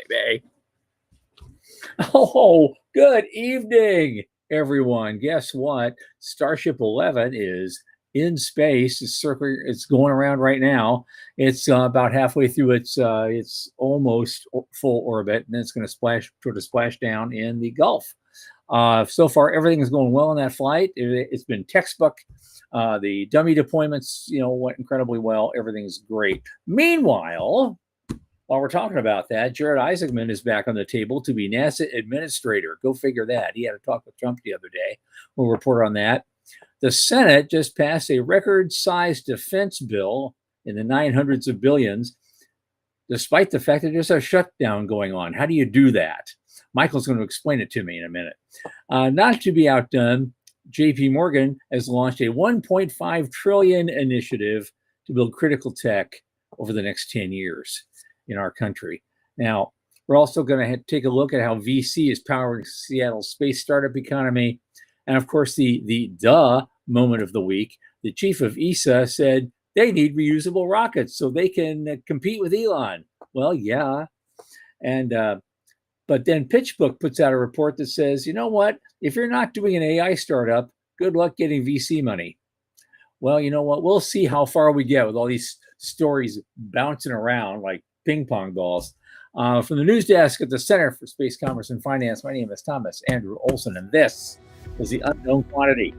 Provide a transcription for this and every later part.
baby. Oh, good evening, everyone. Guess what? Starship 11 is in space. It's circling. It's going around right now. It's about halfway through its almost full orbit, and it's going to splash down in the Gulf. So far, everything is going well on that flight. It's been textbook. The dummy deployments, went incredibly well. Everything's great. Meanwhile, while we're talking about that, Jared Isaacman is back on the table to be NASA administrator. Go figure that. He had a talk with Trump the other day. We'll report on that. The Senate just passed a record-sized defense bill in the 900s of billions, despite the fact that there's a shutdown going on. How do you do that? Michael's going to explain it to me in a minute. Not to be outdone, JP Morgan has launched a $1.5 trillion initiative to build critical tech over the next 10 years in our country. Now, we're also going to take a look at how VC is powering Seattle's space startup economy. And of course, the moment of the week, the chief of ESA said they need reusable rockets so they can compete with Elon. Well, yeah. And but then PitchBook puts out a report that says, you know what? If you're not doing an AI startup, good luck getting VC money. Well, you know what? We'll see how far we get with all these stories bouncing around like ping pong balls. From the news desk at the Center for Space Commerce and Finance, my name is Thomas Andrew Olson, and this is The Unknown Quantity.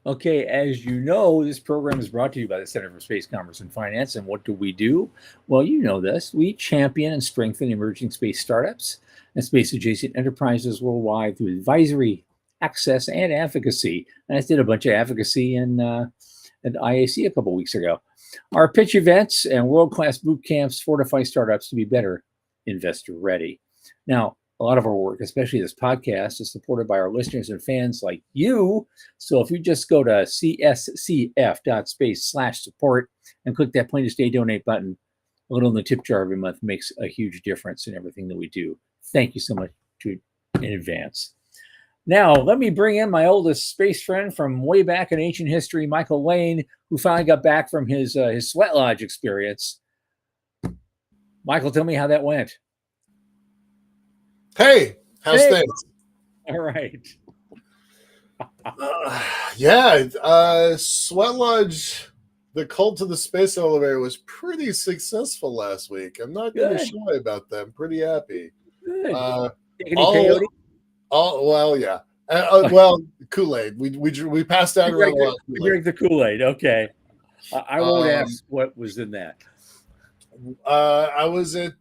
Okay, as you know, this program is brought to you by the Center for Space Commerce and Finance. And what do? Well, you know this. We champion and strengthen emerging space startups and space-adjacent enterprises worldwide through advisory, access, and advocacy. And I did a bunch of advocacy at IAC a couple weeks ago. Our pitch events and world-class boot camps fortify startups to be better investor-ready. Now, a lot of our work, especially this podcast, is supported by our listeners and fans like you. So if you just go to cscf.space/support and click that Plain to Stay donate button, a little in the tip jar every month makes a huge difference in everything that we do. Thank you so much in advance. Now, let me bring in my oldest space friend from way back in ancient history, Michael Lane, who finally got back from his sweat lodge experience. Michael, tell me how that went. Hey, how's things? All right. Sweat Lodge, the cult of the space elevator was pretty successful last week. I'm not going to shy about that. I'm pretty happy. Good. Kool-Aid. We passed out around a lot. We drink the Kool-Aid. Okay. I won't ask what was in that. I was at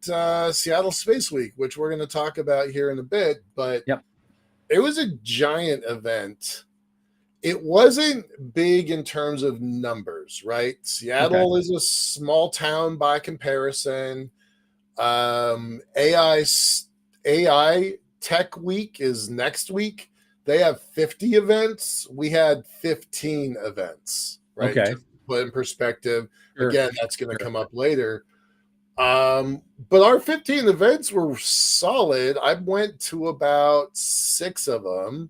Seattle Space Week, which we're going to talk about here in a bit, but It was a giant event. It wasn't big in terms of numbers, right? Seattle is a small town by comparison. AI Tech Week is next week. They have 50 events. We had 15 events, right? Okay. To put in perspective. Sure. Again, that's going to come up later. But our 15 events were solid. I went to about 6 of them.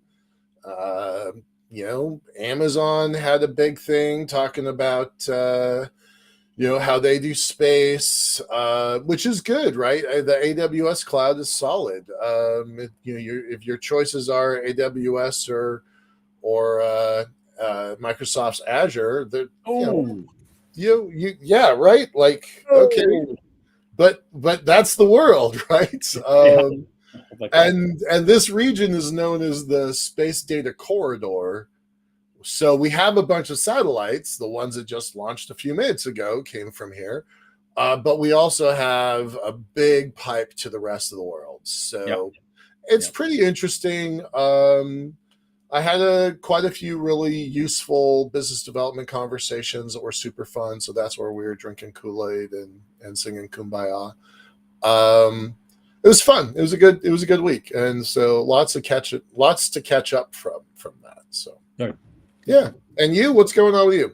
Amazon had a big thing talking about, how they do space, which is good, right? The AWS cloud is solid. If your choices are AWS or Microsoft's Azure, right? Like, okay. But that's the world, right? And this region is known as the Space Data Corridor. So we have a bunch of satellites. The ones that just launched a few minutes ago came from here. But we also have a big pipe to the rest of the world. So it's pretty interesting. I had quite a few really useful business development conversations that were super fun. So that's where we were drinking Kool-Aid and singing Kumbaya. It was fun. It was a good week, and so lots to catch up from that. So Good. yeah. And you, what's going on with you?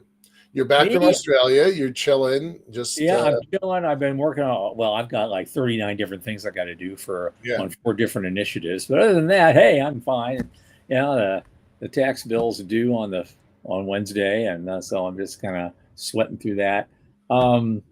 You're back from Me? Australia. You're chilling. Just Yeah, I'm chilling. I've been working on, well, I've got like 39 different things I got to do for yeah. on 4 different initiatives. But other than that, hey, I'm fine. You know, the tax bills are due on Wednesday, and so I'm just kind of sweating through that. Um,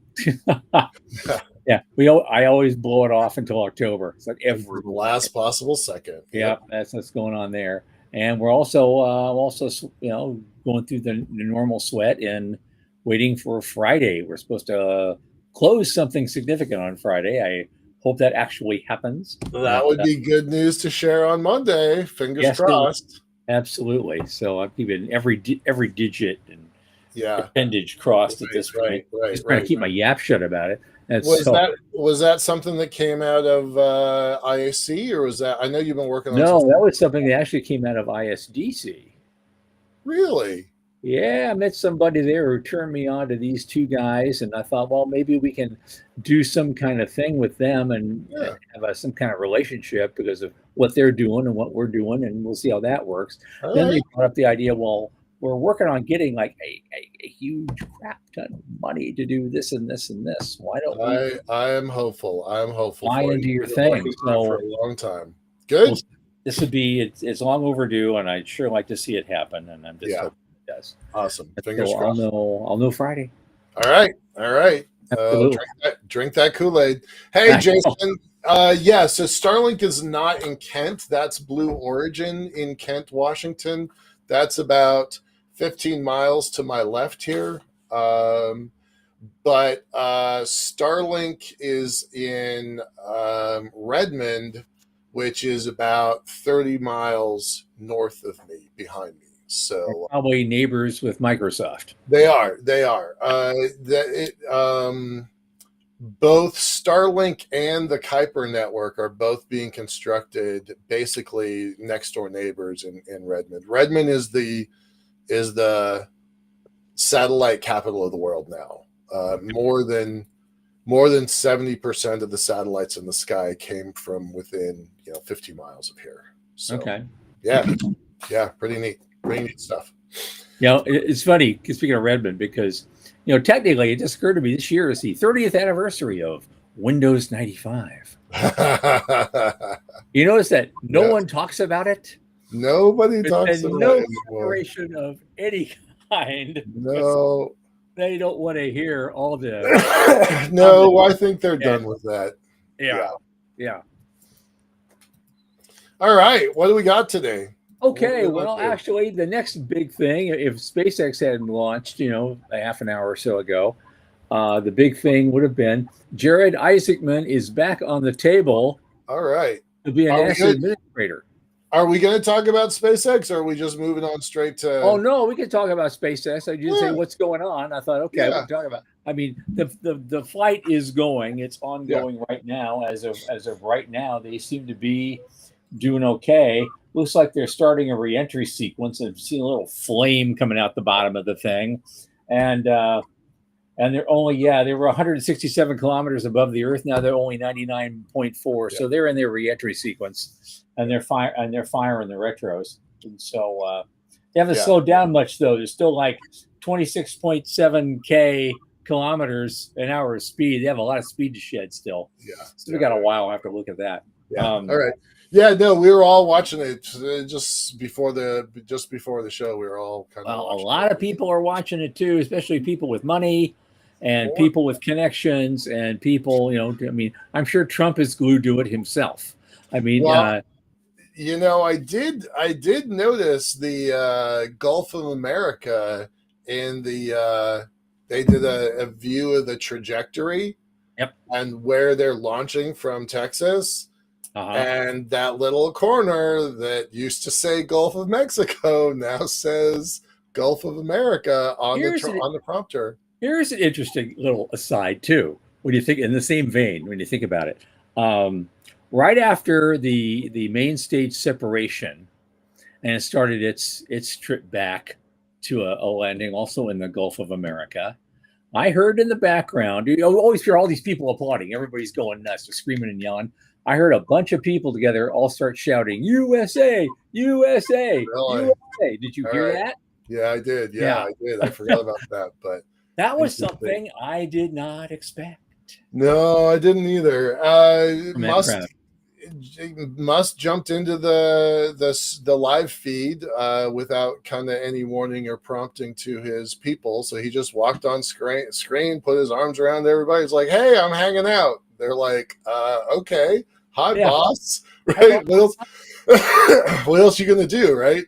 yeah, I always blow it off until October. It's like Until every the last possible second. yeah, Yep. that's what's going on there. And we're also going through the normal sweat and waiting for Friday. We're supposed to close something significant on Friday. I hope that actually happens. That would be good news to share on Monday. Fingers Yes, it will. crossed. Absolutely. So I'm keeping every digit and Yeah. appendage crossed at this point. Just trying to keep my yap shut about it. And so Was that something that came out of IAC, or was that? I know you've been working on some. no, that was something that actually came out of ISDC. Really? Yeah, I met somebody there who turned me on to these two guys, and I thought, well, maybe we can do some kind of thing with them and Yeah. have some kind of relationship because of what they're doing and what we're doing, and we'll see how that works. All Then right. they brought up the idea, well, we're working on getting like a huge crap ton of money to do this and this and this. Why don't we I am hopeful. I am hopeful buy for into you. your You've been working thing? on it for So a long time. we'll, Good. this would be it's long overdue, and I'd sure like to see it happen, and I'm just Yeah. hoping it does. Awesome. Fingers So crossed. I'll know Friday. All right. All right. Absolutely. Drink that Kool-Aid. Hey, Jason. Yeah, so Starlink is not in Kent. That's Blue Origin in Kent, Washington. That's about 15 miles to my left here. But Starlink is in Redmond, which is about 30 miles north of me, behind me. So Probably neighbors with Microsoft. they are. They are. Both Starlink and the Kuiper network are both being constructed basically next door neighbors in Redmond. Redmond is the satellite capital of the world now. More than 70% of the satellites in the sky came from within 50 miles of here. So Okay. yeah, pretty neat stuff. It's funny speaking of Redmond because technically it just occurred to me this year is the 30th anniversary of Windows 95. You notice that no one talks about it. Nobody talks about no it anymore. celebration of any kind. No. They don't want to hear all the. No, I think they're done with that. Yeah. All right. What do we got today? Okay. Well, actually, the next big thing, if SpaceX hadn't launched, a half an hour or so ago, the big thing would have been Jared Isaacman is back on the table. All right. To be a NASA administrator. Are we going to talk about SpaceX, or are we just moving on straight to? Oh no, we can talk about SpaceX. I just say what's going on. I thought, okay, we'll talk about. I mean, the flight is going. It's ongoing right now. As of right now, they seem to be doing okay. Looks like they're starting a reentry sequence. I've seen a little flame coming out the bottom of the thing, and they're only they were 167 kilometers above the Earth. Now they're only 99.4. So they're in their reentry sequence, and they're firing the retros. And so they haven't slowed down much though. There's still like 26.7 kilometers an hour of speed. They have a lot of speed to shed still. So we got a while. I have to look at that. All right. Yeah, no, we were all watching it just before the show. We were all kind of. Well, a lot of people are watching it too, especially people with money and people with connections and people. I mean, I'm sure Trump is glued to it himself. I mean, I did notice the Gulf of America in the. They did a view of the trajectory. Yep. And where they're launching from Texas. And that little corner that used to say Gulf of Mexico now says Gulf of America on the prompter. Here's an interesting little aside too. When you think in the same vein, when you think about it, right after the main stage separation, and it started its trip back to a landing also in the Gulf of America. I heard in the background, you always hear all these people applauding. Everybody's going nuts, they're screaming and yelling. I heard a bunch of people together all start shouting, USA, USA, Really? USA. Did you All hear right. that? Yeah, I did. Yeah, Yeah. I did. I forgot about that, but That was interesting. something I did not expect No, I didn't either. from that crowd. Musk jumped into the live feed without kind of any warning or prompting to his people. So he just walked on screen, put his arms around everybody. He's like, "Hey, I'm hanging out." They're like, "Okay, hi, Yeah. boss." Right? What else? What else you gonna do? Right?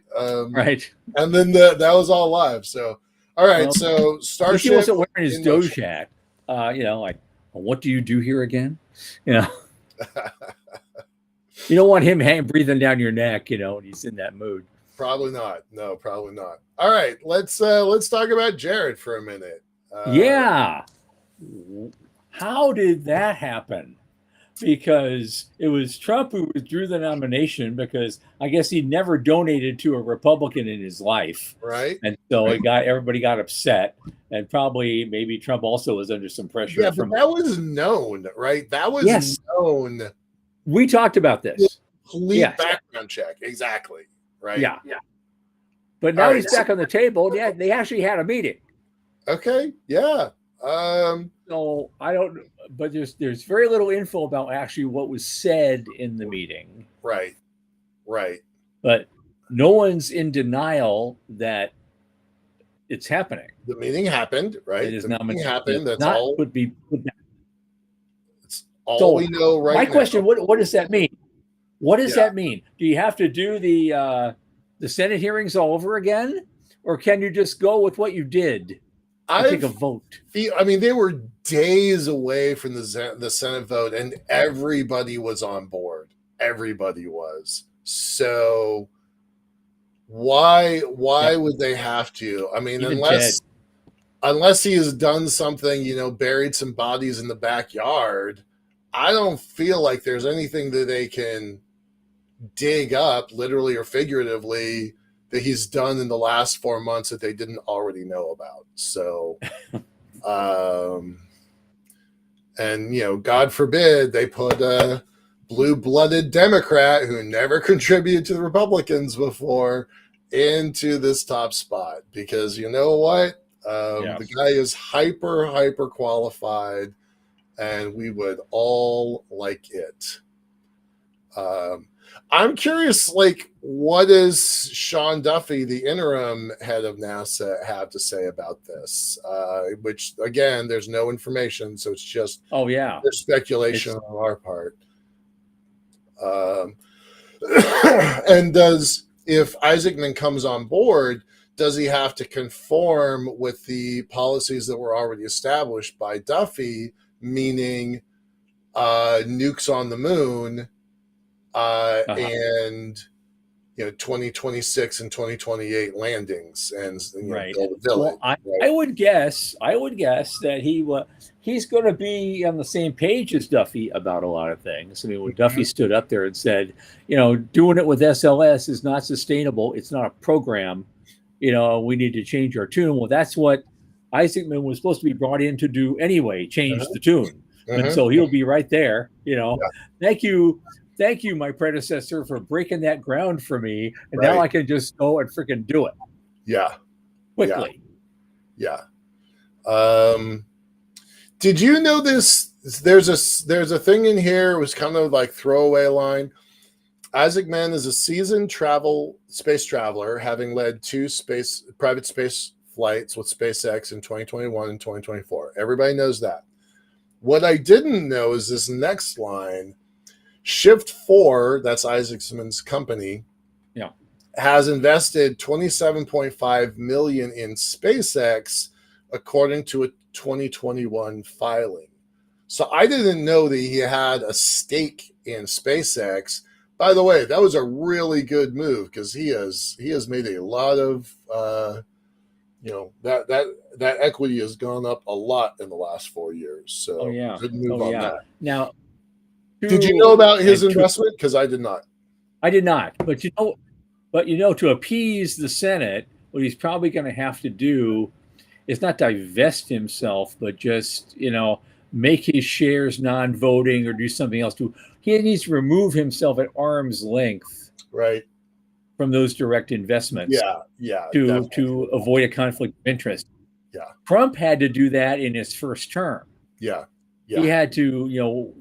Right. And then that was all live. So, all right. Well, So at least he Starship wasn't wearing his in Doge motion. hat. Like, what do you do here again? You know, you don't want him breathing down your neck, when he's in that mood. Probably not. No, probably not. All right, let's talk about Jared for a minute. Yeah. How did that happen? Because it was Trump who withdrew the nomination because I guess he never donated to a Republican in his life. Right. And so everybody got upset. And probably maybe Trump also was under some pressure. Yeah, but that was known, right? That was known. We talked about this. Complete background check. Exactly. Right. Yeah. But now he's back on the table. Yeah, they actually had a meeting. Okay. Yeah. So I don't, but there's very little info about actually what was said in the meeting. Right. But no one's in denial that it's happening. The meeting happened, right? It is the meeting happened. That's all. Would be. It's all we know right now. My question: What does that mean? What does that mean? Do you have to do the Senate hearings all over again, or can you just go with what you did? Take a vote. I mean, they were days away from the Senate vote, and everybody was on board. Everybody was. So why would they have to? I mean, Even unless he has done something, buried some bodies in the backyard, I don't feel like there's anything that they can dig up, literally or figuratively, that he's done in the last 4 months that they didn't already know about. So, and God forbid they put a blue-blooded Democrat who never contributed to the Republicans before into this top spot, because you know what? The guy is hyper qualified, and we would all like it. I'm curious, what does Sean Duffy, the interim head of NASA, have to say about this? Which, again, there's no information, so it's just there's speculation on our part. And if Isaacman comes on board, does he have to conform with the policies that were already established by Duffy, meaning nukes on the moon, and 2026 and 2028 landings, and build a village? Well, I would guess that he's going to be on the same page as Duffy about a lot of things. I mean, when Duffy stood up there and said, doing it with SLS is not sustainable. It's not a program. We need to change our tune. Well, that's what Isaacman was supposed to be brought in to do anyway, change the tune. And so he'll be right there. Thank you, my predecessor, for breaking that ground for me. And now I can just go and freaking do it. Yeah. Quickly. Yeah. Did you know this? There's a thing in here. It was kind of like throwaway line. Isaacman is a seasoned space traveler, having led 2 private space flights with SpaceX in 2021 and 2024. Everybody knows that. What I didn't know is this next line. Shift 4, that's Isaacman's company, has invested $27.5 million in SpaceX, according to a 2021 filing. So I didn't know that he had a stake in SpaceX. By the way, that was a really good move, because he has made a lot of that equity has gone up a lot in the last 4 years. So good move on that. Now, did you know about his investment? Because I did not. I did not. But But to appease the Senate, what he's probably going to have to do is not divest himself, but just make his shares non-voting or do something else. He needs to remove himself at arm's length Right. from those direct investments Yeah, to definitely. avoid a conflict of interest. Yeah, Trump had to do that in his first term. yeah, He yeah. had to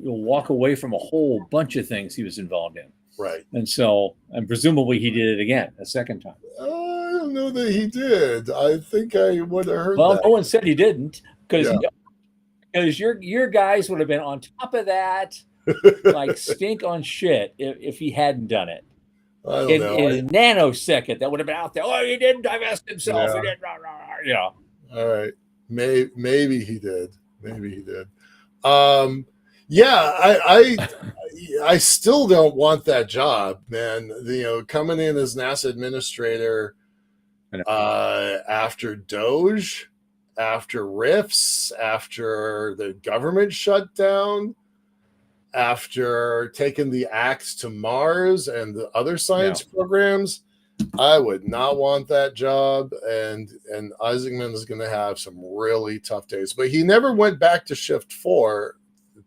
walk away from a whole bunch of things he was involved in. Right. And presumably he did it again a second time. I don't know that he did. I think I would have heard Well, that. no one said he didn't, because Yeah. your guys would have been on top of that like stink on shit if he hadn't done it. I don't know. In a nanosecond, that would have been out there. Oh, he didn't divest himself. He Yeah. didn't. All right. Maybe he did. Maybe he did. Yeah, I still don't want that job, man. Coming in as NASA administrator after Doge, after rifts, after the government shut down, after taking the axe to Mars and the other science programs, I would not want that job. And Isaacman is going to have some really tough days. But he never went back to shift 4,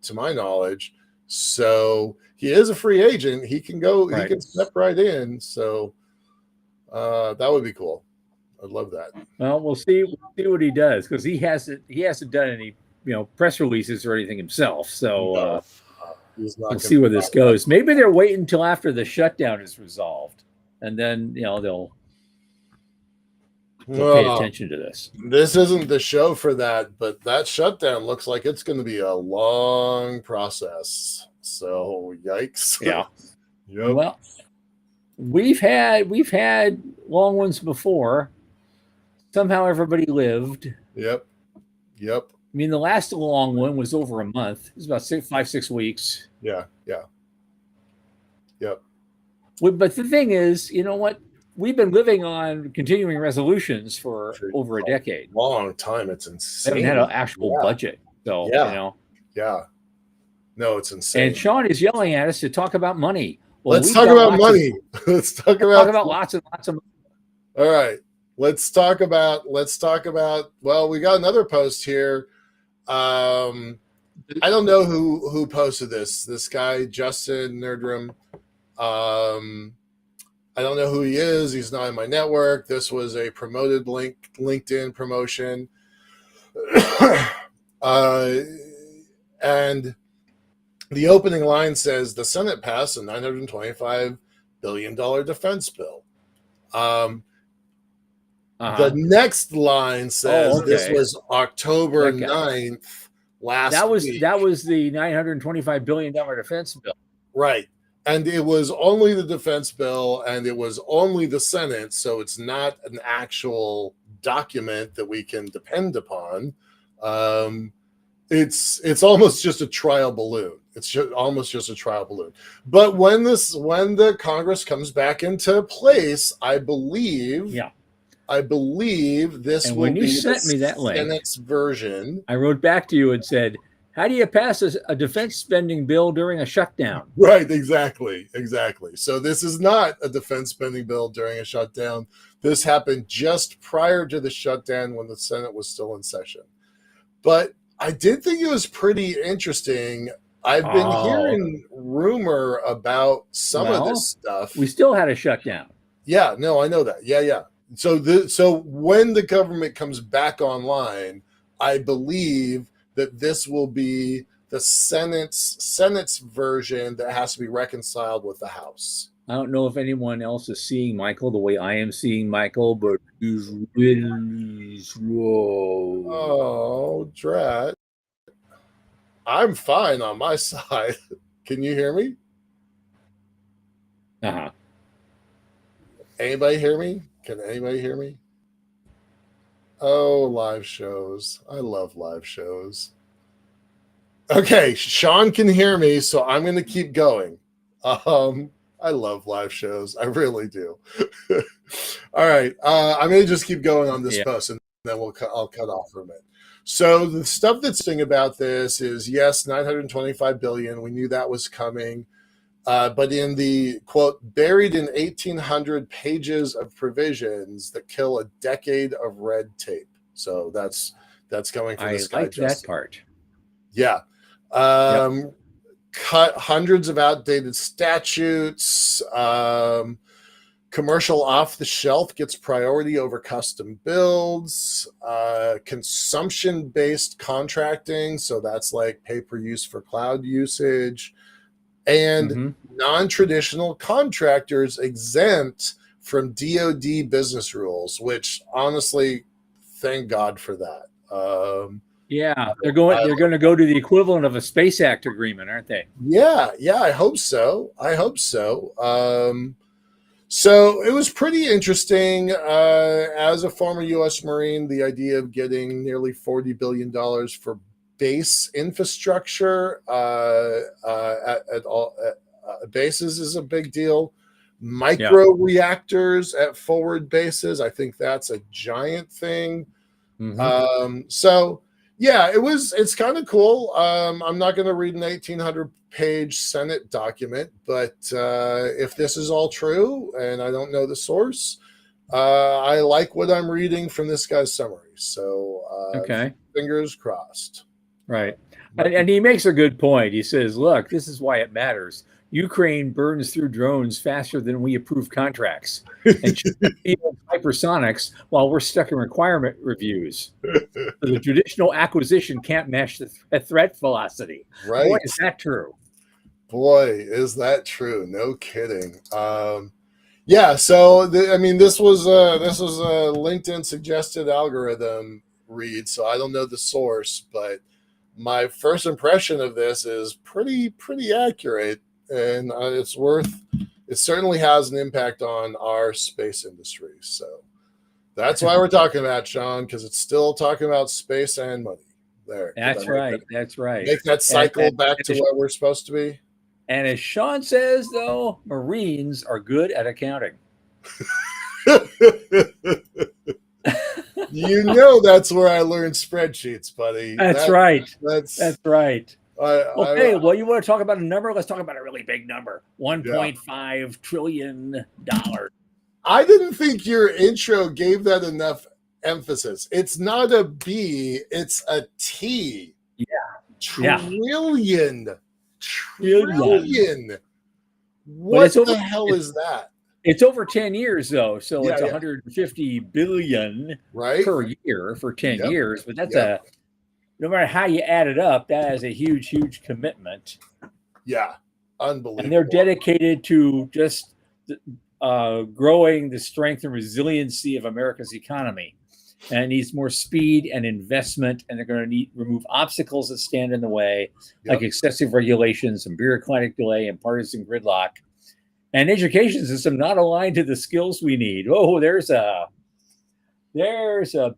to my knowledge. So he is a free agent. He can go. Right. He can step right in. So that would be cool. I'd love that. Well, we'll see what he does, because he hasn't done any press releases or anything himself. So we'll see where this goes. Maybe they're waiting until after the shutdown is resolved, and then they'll pay attention to this. This isn't the show for that, but that shutdown looks like it's going to be a long process. So yikes. Yeah. Yep. Well, we've had long ones before. Somehow everybody lived. Yep. I mean, the last long one was over a month. It was about 5-6 weeks. Yeah. Yep. But the thing is, you know what? We've been living on continuing resolutions for over a decade. Long time. It's insane. We haven't had an actual budget. So, Yeah. No, it's insane. And Sean is yelling at us to talk about money. Well, let's talk about money. Let's talk about lots and lots of money. All right. Let's talk about, well, we got another post here. I don't know who posted this guy, Justin Nerdrum. I don't know who he is. He's not in my network. This was a promoted LinkedIn promotion. And the opening line says, the Senate passed a $925 billion defense bill. The next line says this was October 9th last week. That was the $925 billion defense bill. Right. And it was only the defense bill, and it was only the Senate, so it's not an actual document that we can depend upon. It's almost just a trial balloon. It's almost just a trial balloon. But when the Congress comes back into place, I believe this will be the Senate's version. I wrote back to you and said, how do you pass a defense spending bill during a shutdown? Right, exactly. So this is not a defense spending bill during a shutdown. This happened just prior to the shutdown when the Senate was still in session. But I did think it was pretty interesting. I've been hearing rumor about some of this stuff. We still had a shutdown. Yeah, no, I know that. Yeah. So when the government comes back online, I believe that this will be the Senate's version that has to be reconciled with the House. I don't know if anyone else is seeing Michael the way I am seeing Michael, but he's really slow. Oh, drat. I'm fine on my side. Can you hear me? Anybody hear me? Can anybody hear me? Oh, live shows. I love live shows. Okay, Sean can hear me, so I'm going to keep going. I love live shows. I really do. All right. I'm going to just keep going on this post, and then I'll cut off for a minute. So the stuff that's thing about this is, yes, $925 billion. We knew that was coming. but in the quote, buried in 1,800 pages of provisions that kill a decade of red tape. So that's coming from I this guy, like that Justin. part. Yeah. Yep. Cut hundreds of outdated statutes. Commercial off the shelf gets priority over custom builds. Consumption based contracting. So that's like pay per use for cloud usage. And Mm-hmm. non traditional contractors exempt from DoD business rules, which honestly, thank God for that. Yeah, I, they're going to go to the equivalent of a Space Act agreement, aren't they? yeah, I hope so. I hope so. So it was pretty interesting. As a former U.S. Marine, the idea of getting nearly $40 billion for base infrastructure at all bases is a big deal. Yeah. Micro reactors at forward bases, I think that's a giant thing. Mm-hmm. So yeah, it's kind of cool. I'm not going to read an 1,800-page Senate document, but if this is all true, and I don't know the source, I like what I'm reading from this guy's summary. So Okay. fingers crossed. Right. And he makes a good point. He says, look, this is why it matters. Ukraine burns through drones faster than we approve contracts and hypersonics while we're stuck in requirement reviews. So the traditional acquisition can't match the threat velocity. Boy, Right. is that true. Boy, is that true. No kidding. Yeah, so I mean, this was a LinkedIn suggested algorithm read, so I don't know the source, but my first impression of this is pretty accurate, and it certainly has an impact on our space industry. So that's why we're talking about, Sean, because it's still talking about space and money. There, did I That's right. That's right. make that And, cycle back to where we're supposed to be? and as Sean says, though, Marines are good at accounting. You know that's where I learned spreadsheets, buddy. That's right. That's That's right. I Okay, well, you want to talk about a number? Let's talk about a really big number. yeah. $1.5 trillion. I didn't think your intro gave that enough emphasis. It's not a B, it's a T. Yeah. Trillion. Trillion. Trillion. But What the hell is that? it's over 10 years, though. So Yeah, it's yeah. 150 billion Right? per year for 10 Yep. years. But that's Yep. no matter how you add it up, that is a huge, huge commitment. Yeah. Unbelievable. And they're dedicated to just growing the strength and resiliency of America's economy. And it needs more speed and investment, and they're going to remove obstacles that stand in the way, like excessive regulations and bureaucratic delay and partisan gridlock. And education system not aligned to the skills we need. Oh, there's a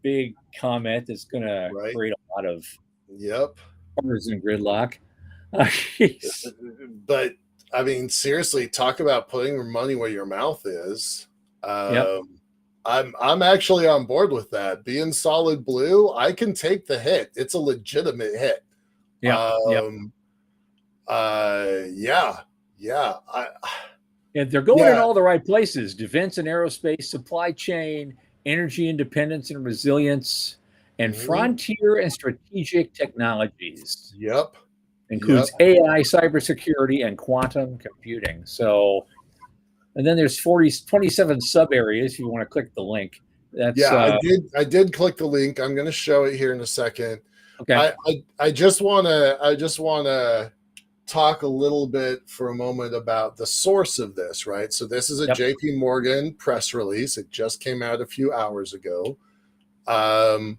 big comment that's going to create a lot of partisan gridlock. But I mean, seriously, talk about putting money where your mouth is. I'm actually on board with that. Being solid blue, I can take the hit. It's a legitimate hit. Yeah. And they're going in all the right places: defense and aerospace, supply chain, energy independence and resilience, and frontier and strategic technologies. Yep. Includes AI, cybersecurity, and quantum computing. So, and then there's 27 sub areas if you want to click the link. That's I did click the link. I'm going to show it here in a second. Okay. I just want to talk a little bit for a moment about the source of this, right? So this is a JP Morgan press release. It just came out a few hours ago. I'm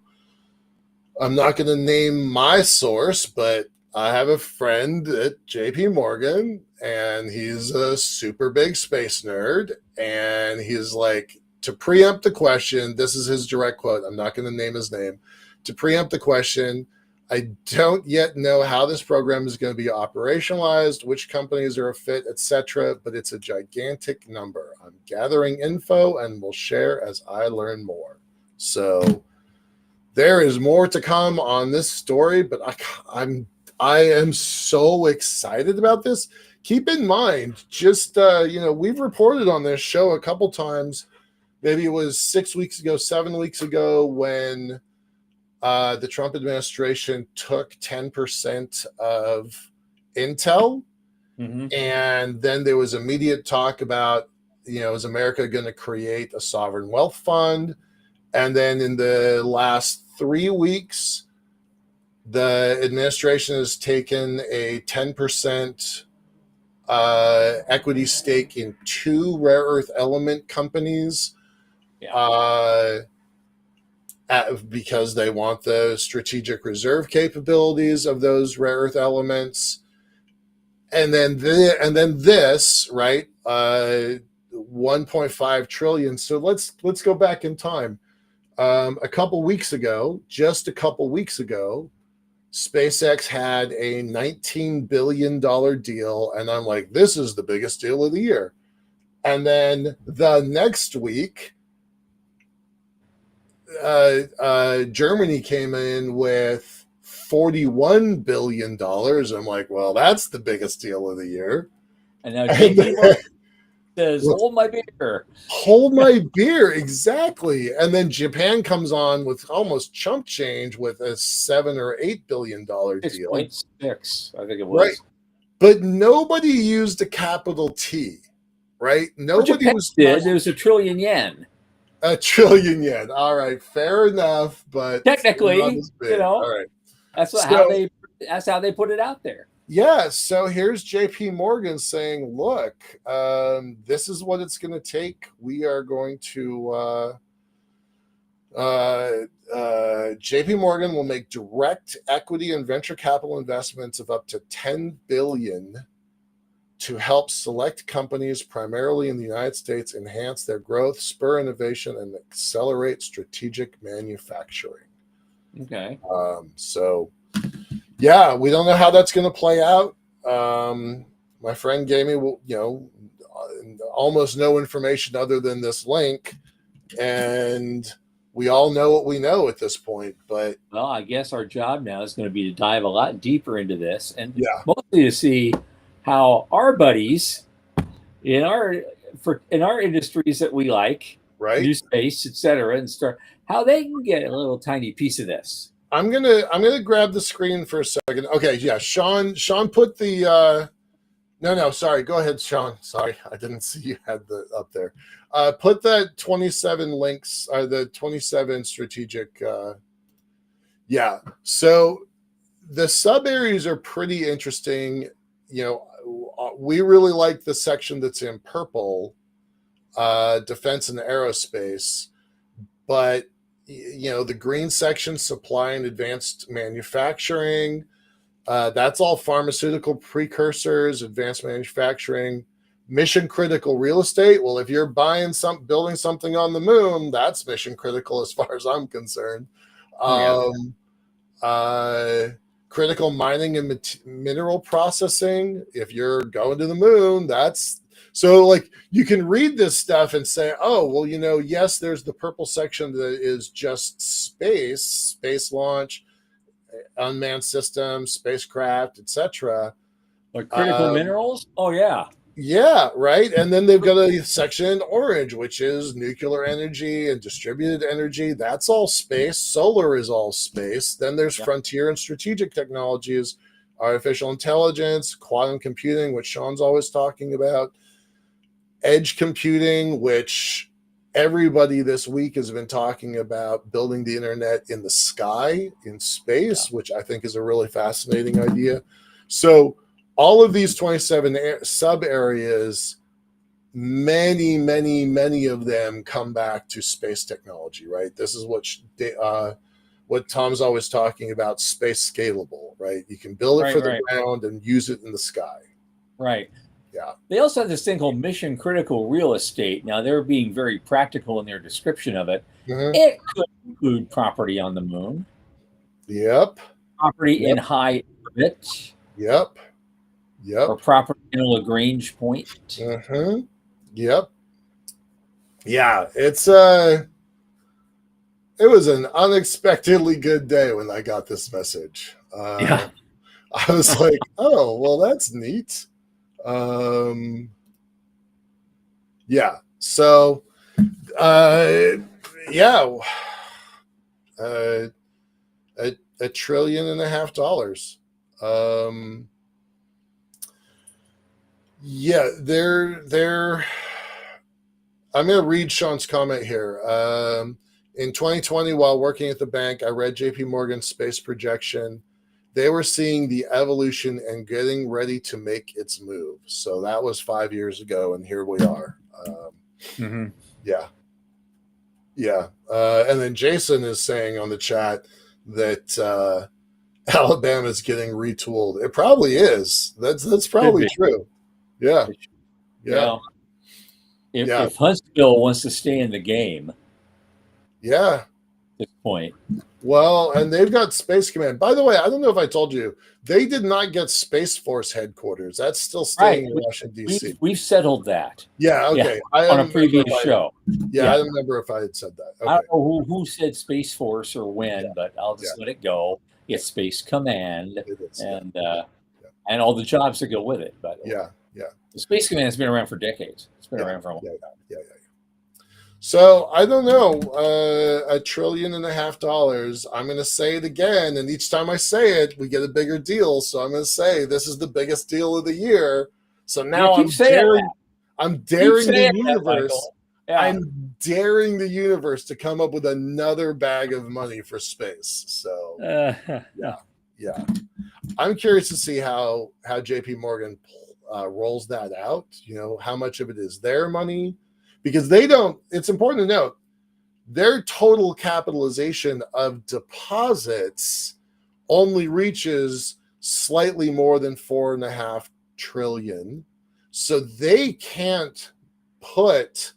not going to name my source, but I have a friend at JP Morgan, and he's a super big space nerd. And he's like, to preempt the question, this is his direct quote. I'm not going to name his name. To preempt the question, I don't yet know how this program is going to be operationalized, which companies are a fit, etc., but it's a gigantic number. I'm gathering info and will share as I learn more. So there is more to come on this story, but I am so excited about this. Keep in mind, just we've reported on this show a couple times. Maybe it was 6 weeks ago, 7 weeks ago, when the Trump administration took 10% of Intel. Mm-hmm. And then there was immediate talk about, is America going to create a sovereign wealth fund? And then in the last 3 weeks, the administration has taken a 10% equity stake in 2 rare earth element companies. Yeah. Because they want the strategic reserve capabilities of those rare earth elements. And then this, right? 1.5 trillion. So let's go back in time. A couple weeks ago, SpaceX had a $19 billion deal, and I'm like, this is the biggest deal of the year. And then the next week, Germany came in with $41 billion. I'm like, well, that's the biggest deal of the year. And now JP Morgan says, Well, hold my beer. hold my beer, exactly. And then Japan comes on with almost chump change with a $7 or $8 billion deal. 6.6, I think it was. Right. But nobody used a capital T, right? Nobody Japan did. It was $1 trillion. $1 trillion. All right, fair enough, but technically, all right. That's how they put it out there. Yeah, so here's JP Morgan saying, look, this is what it's going to take. We are going to JP Morgan will make direct equity and venture capital investments of up to $10 billion to help select companies primarily in the United States enhance their growth, spur innovation, and accelerate strategic manufacturing. Okay. So yeah, we don't know how that's going to play out. My friend gave me, almost no information other than this link, and we all know what we know at this point. But well, I guess our job now is going to be to dive a lot deeper into this, and mostly to see how our buddies in our industries that we like, right, new space, etc., and start how they can get a little tiny piece of this. I'm gonna grab the screen for a second. Okay, yeah, Sean put the no, sorry, go ahead, Sean. Sorry, I didn't see you had the up there. Put that 27 links, the 27 strategic. Yeah, so the sub areas are pretty interesting. We really like the section that's in purple, defense and aerospace, but the green section, supply and advanced manufacturing, that's all pharmaceutical precursors, advanced manufacturing, mission critical real estate. Well, if you're building something on the moon, that's mission critical as far as I'm concerned. Critical mining and mineral processing. If you're going to the moon, that's so, like, you can read this stuff and say, oh, well, yes, there's the purple section that is just space launch, unmanned systems, spacecraft, etc. Like critical minerals? Oh, yeah. Yeah, right. And then they've got a section in orange, which is nuclear energy and distributed energy. That's all space. Solar is all space. Then there's frontier and strategic technologies, artificial intelligence, quantum computing, which Sean's always talking about, edge computing, which everybody this week has been talking about, building the internet in the sky, in space, which I think is a really fascinating idea. So all of these 27 sub areas, many of them come back to space technology, right? This is what Tom's always talking about, space scalable, right? You can build it for the ground and use it in the sky. Right. Yeah. They also have this thing called mission critical real estate. Now, they're being very practical in their description of it. Mm-hmm. It could include property on the moon. Yep. Property in high orbit. Yep. Or property in a Lagrange point. Mm-hmm. Yep. Yeah, it was an unexpectedly good day when I got this message. I was like, oh, well, that's neat. Yeah. So, uh, yeah, uh, $1.5 trillion. Yeah, they're. I'm going to read Sean's comment here. In 2020, while working at the bank, I read JP Morgan's space projection. They were seeing the evolution and getting ready to make its move. So that was 5 years ago, and here we are. Mm-hmm. Yeah. Yeah. And then Jason is saying on the chat that Alabama is getting retooled. It probably is. That's probably true. Yeah. Yeah. Yeah. If, Yeah. if Huntsville wants to stay in the game at Yeah. this point, Well, and they've got Space Command. By the way, I don't know if I told you, they did not get Space Force headquarters. That's still staying in Washington, D.C. We've settled that. Yeah, okay. On a previous show. Yeah, I don't remember if I had said that. Okay. I don't know who said Space Force or when, but I'll just let it go. It's Space Command, It is, and all the jobs that go with it. By the way. Yeah. The Space Command has been around for decades. It's been around for a long time. Yeah. So I don't know, $1.5 trillion. I'm going to say it again, and each time I say it, we get a bigger deal. So I'm going to say this is the biggest deal of the year. So now I'm daring the universe. I'm daring the universe to come up with another bag of money for space. So yeah. I'm curious to see how JP Morgan rolls that out. You know, how much of it is their money. Because they don't, it's important to note, their total capitalization of deposits only reaches slightly more than $4.5 trillion. So they can't put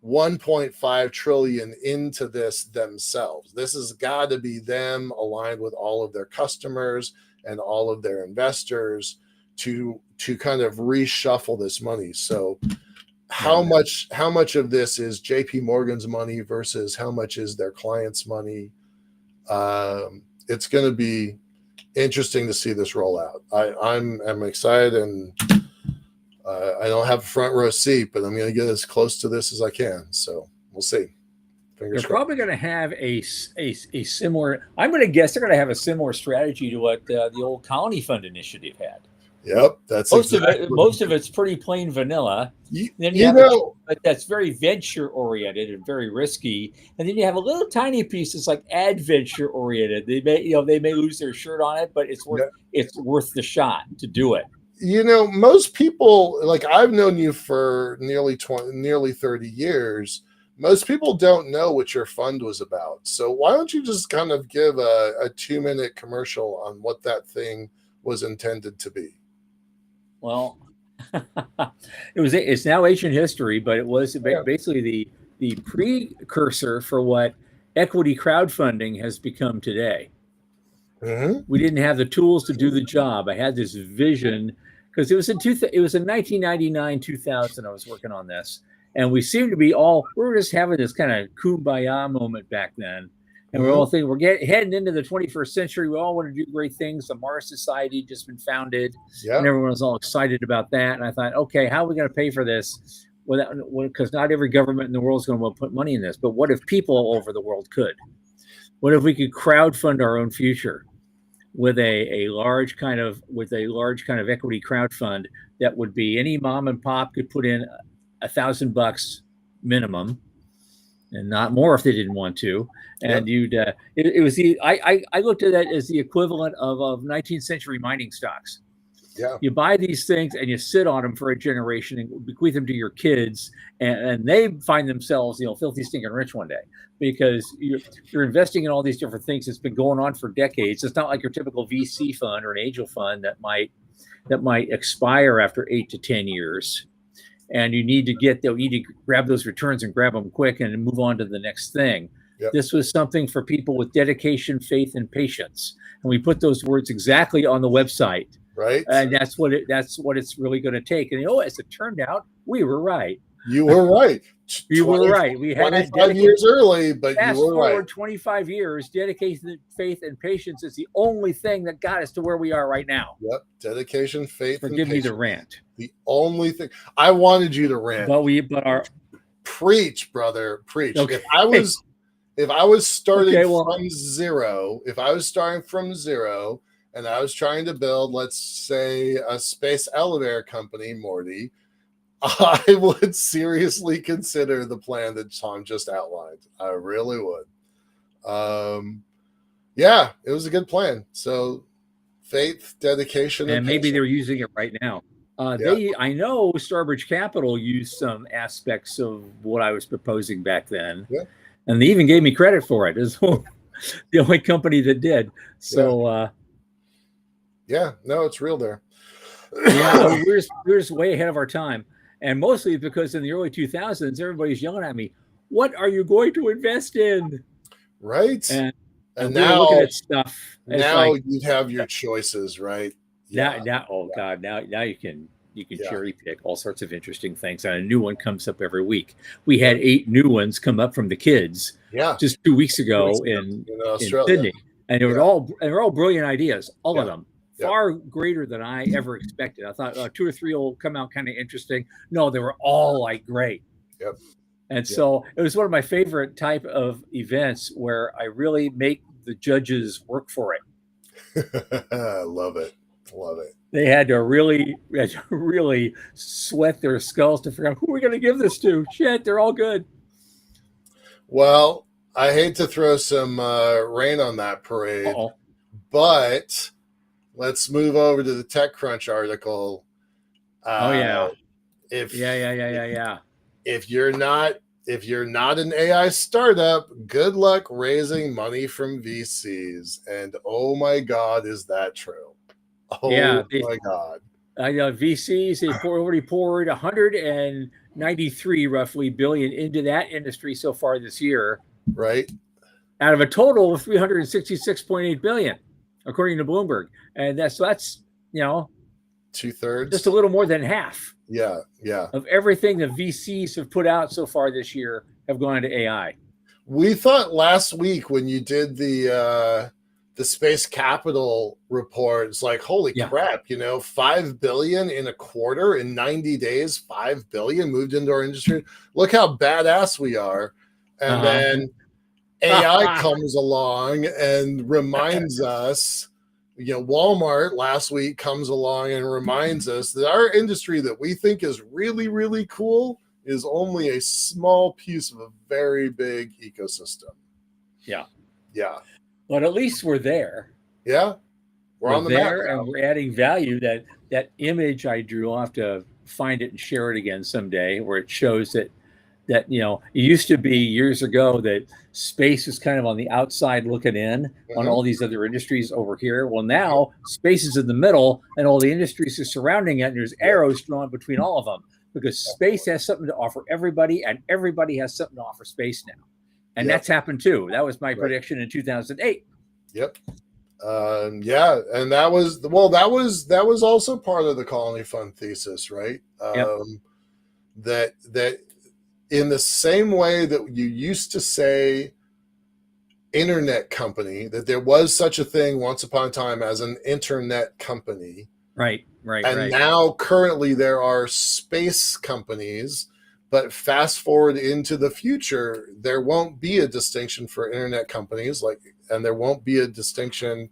1.5 trillion into this themselves. This has got to be them aligned with all of their customers and all of their investors to kind of reshuffle this money. So how much of this is JP Morgan's money versus how much is their clients' money? It's going to be interesting to see this roll out. I'm excited, and I don't have a front row seat, but I'm going to get as close to this as I can. So we'll see. They're probably going to have a similar. I'm going to guess they're going to have a similar strategy to what the old Colony Fund initiative had. Yep, that's most of it's pretty plain vanilla. Then but that's very venture oriented and very risky. And then you have a little tiny piece that's like adventure oriented. They may lose their shirt on it, but it's worth the shot to do it. You know, most people, like I've known you for nearly 30 years. Most people don't know what your fund was about. So why don't you just kind of give a 2-minute commercial on what that thing was intended to be? Well, it's now ancient history, but it was basically the precursor for what equity crowdfunding has become today. Mm-hmm. We didn't have the tools to do the job. I had this vision because it was in 1999, 2000. I was working on this, and we seemed to be we were just having this kind of kumbaya moment back then. And we're all thinking we're heading into the 21st century. We all want to do great things. The Mars Society just been founded, and everyone was all excited about that. And I thought, okay, how are we going to pay for this? Because not every government in the world is going to want to put money in this. But what if people all over the world could? What if we could crowdfund our own future with a large kind of equity crowd fund that would be any mom and pop could put in $1,000 minimum, and not more if they didn't want to. And I looked at that as the equivalent of 19th century mining stocks. Yeah. You buy these things and you sit on them for a generation and bequeath them to your kids, and they find themselves, filthy stinking rich one day because you're investing in all these different things. It's been going on for decades. It's not like your typical VC fund or an angel fund that might expire after 8 to 10 years. And you need to grab those returns and grab them quick and move on to the next thing. Yep. This was something for people with dedication, faith, and patience. And we put those words exactly on the website. Right. And that's what it's really going to take. And as it turned out, we were right. You were right. You were right. We had 25 years early, but you fast were right. forward 25 years. Dedication, faith, and patience is the only thing that got us to where we are right now. Yep. Dedication, faith, and Forgive me the patience. rant. The only thing I wanted you to rant. But our Preach, brother, preach. okay. If I was starting Okay, well, from zero, and I was trying to build, let's say, a space elevator company, Morty, I would seriously consider the plan that Tom just outlined. I really would. Yeah, it was a good plan. So faith, dedication, and maybe patience. they're using it right now. Yeah. I know Starbridge Capital used some aspects of what I was proposing back then, Yeah. and they even gave me credit for it. It's the only company that did. So yeah, no, it's real there. yeah, we're just way ahead of our time, and mostly because in the early 2000s, everybody's yelling at me, "What are you going to invest in?" Right. And we were looking at stuff. It's now like you'd have your choices, right? Yeah. now, oh God, now you can cherry pick all sorts of interesting things, and a new one comes up every week. We had 8 new ones come up from the kids, just 2 weeks ago in Australia. Sydney, and they were all brilliant ideas, all of them. Yep. Far greater than I ever expected. I thought 2 or 3 will come out kind of interesting. No, they were all like great. Yep. And so it was one of my favorite type of events where I really make the judges work for it. Love it. They had to really sweat their skulls to figure out who we're going to give this to. Shit, they're all good. Well, I hate to throw some rain on that parade, but let's move over to the TechCrunch article. If you're not an AI startup, good luck raising money from VCs. And oh my God, is that true? Oh my God. I know VCs, they already poured 193 roughly billion into that industry so far this year. Right. Out of a total of 366.8 billion, according to Bloomberg. And that's 2/3, just a little more than half. Yeah. Of everything the VCs have put out so far this year have gone into AI. We thought last week when you did the space capital report, it's like, holy crap, 5 billion in a quarter in 90 days, 5 billion moved into our industry. Look how badass we are. And then AI comes along and reminds us, Walmart last week comes along and reminds us that our industry that we think is really, really cool is only a small piece of a very big ecosystem. Yeah. But at least we're there. Yeah. We're on the map there, and we're adding value. That image I drew, I'll have to find it and share it again someday, where it shows that it used to be years ago that space is kind of on the outside looking in on all these other industries over here. Well, now space is in the middle and all the industries are surrounding it, and there's arrows drawn between all of them because space has something to offer everybody, and everybody has something to offer space now. And that's happened too. That was my prediction in 2008. Yep. And that was also part of the Colony Fund thesis, right? That in the same way that you used to say internet company, that there was such a thing once upon a time as an internet company. Right. Now currently there are space companies, but fast forward into the future, there won't be a distinction for internet companies, and there won't be a distinction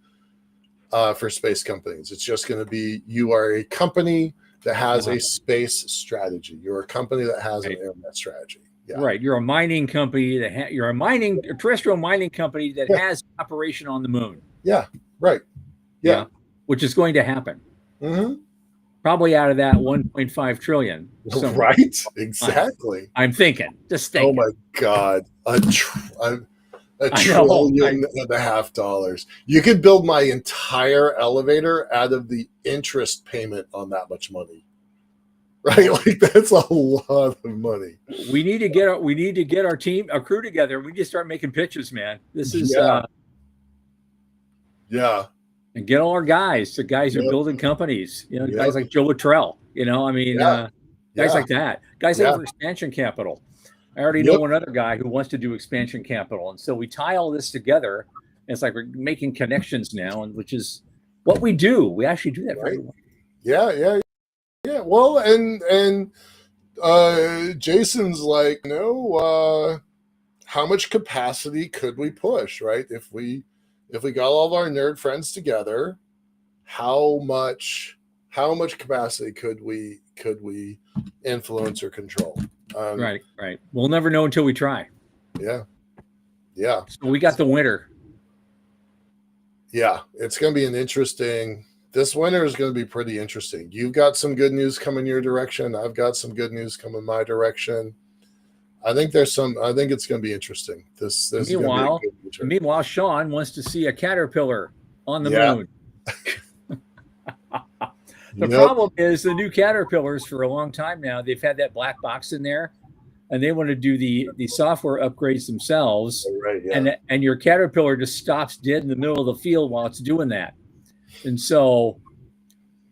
for space companies. It's just going to be, you are a company that has a space strategy. You're a company that has an internet strategy. Yeah. Right. You're a mining company you're a terrestrial mining company that has operation on the moon. Yeah. Right. Yeah. Which is going to happen. Mm-hmm. Probably out of that 1.5 trillion. Somewhere. Right. Exactly. I'm thinking. Just thinking. Oh my God. $1.5 trillion. You could build my entire elevator out of the interest payment on that much money. Right? That's a lot of money. We need to get our crew together. We need to start making pitches, man. This is and get all our guys. The guys who are building companies, guys like Joe Luttrell, Guys Yeah. like that. Guys looking Yeah. for expansion capital. I already know Yep. one other guy who wants to do expansion capital. And so we tie all this together. And it's like we're making connections now, and which is what we do. We actually do that for Right. everyone. Yeah. Yeah. Yeah. Well, and Jason's like, how much capacity could we push, right? If we got all of our nerd friends together, how much capacity could we influence or control? Right, right. We'll never know until we try. Yeah. Yeah. So we got the winter. Yeah. It's going to be this winter is going to be pretty interesting. You've got some good news coming your direction. I've got some good news coming my direction. I think it's going to be interesting. This is going to be a Meanwhile, good winter. meanwhile, Sean wants to see a caterpillar on the Yeah. moon. The Yep. problem is the new caterpillars for a long time now, they've had that black box in there, and they want to do the software upgrades themselves. Right. Yeah. And your caterpillar just stops dead in the middle of the field while it's doing that. And so,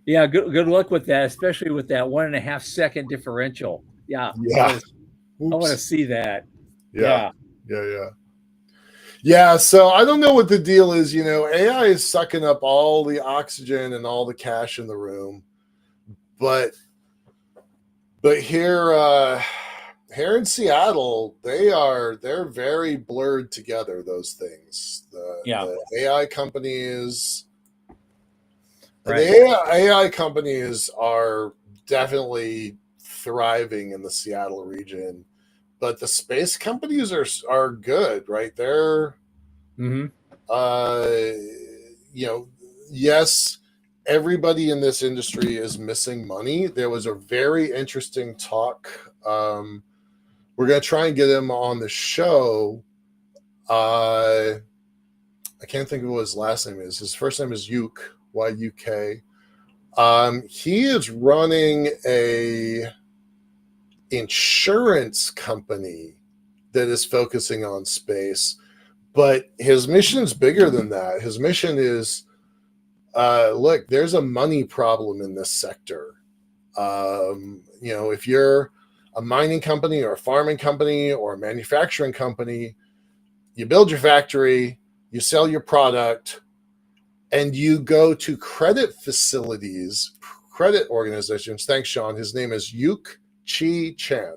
yeah, good luck with that, especially with that 1.5 second differential. Yeah. Yeah. I want to see that. Yeah. Yeah. So I don't know what the deal is. AI is sucking up all the oxygen and all the cash in the room, but here in Seattle, they're very blurred together. Those things. The AI companies. Right. The AI companies are definitely thriving in the Seattle region, but the space companies are good, right? They're, yes, everybody in this industry is missing money. There was a very interesting talk. We're going to try and get him on the show. I can't think of what his last name is. His first name is Yuk, Y-U-K. He is running a insurance company that is focusing on space, but his mission is bigger than that. His mission is, look, there's a money problem in this sector. If you're a mining company or a farming company or a manufacturing company, you build your factory, you sell your product, and you go to credit organizations. Thanks, Sean. His name is Yuk Chi Chan.